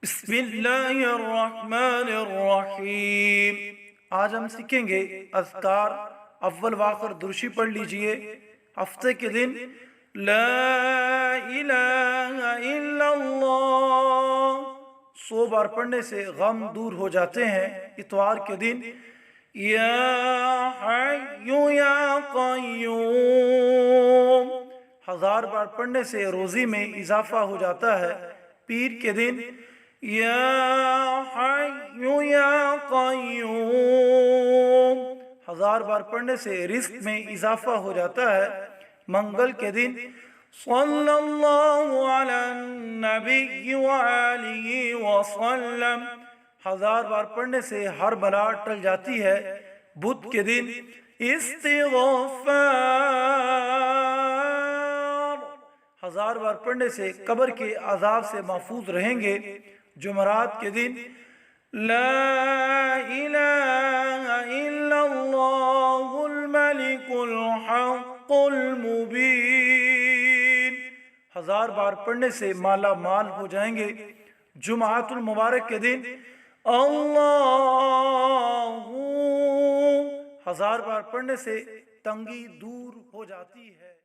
बिस्मिल्लाहिर्रहमानिर्रहीम। आज हम सीखेंगे अज़कार। अव्वल वाखिर दुरुशी पढ़ लीजिए। हफ्ते के दिन ला इलाहा इल्लल्लाह 100 बार पढ़ने से गम दूर हो जाते हैं। इतवार के दिन या हय्यु या क़य्यूम 1000 बार पढ़ने से रोज़ी में इजाफा हो जाता है। पीर के दिन या हय्यु या क़य्यूम 1000 बार पढ़ने से रिस्क में इजाफा हो जाता है। मंगल के दिन सल्लल्लाहु अला नबी व आलिहि वसल्लम 1000 बार पढ़ने से हर बला टल जाती है। बुध के दिन इस्तिग़फ़ार 1000 बार पढ़ने से कब्र के अजाब से महफूज रहेंगे। जुमरात के दिन ला इलाहा इल्लल्लाहुल मलिकुल हक़्क़ुल मुबीन 1000 बार पढ़ने से माला माल हो जाएंगे। जुमाअतुल मुबारक के दिन अल्लाहू 1000 बार पढ़ने से तंगी दूर हो जाती है।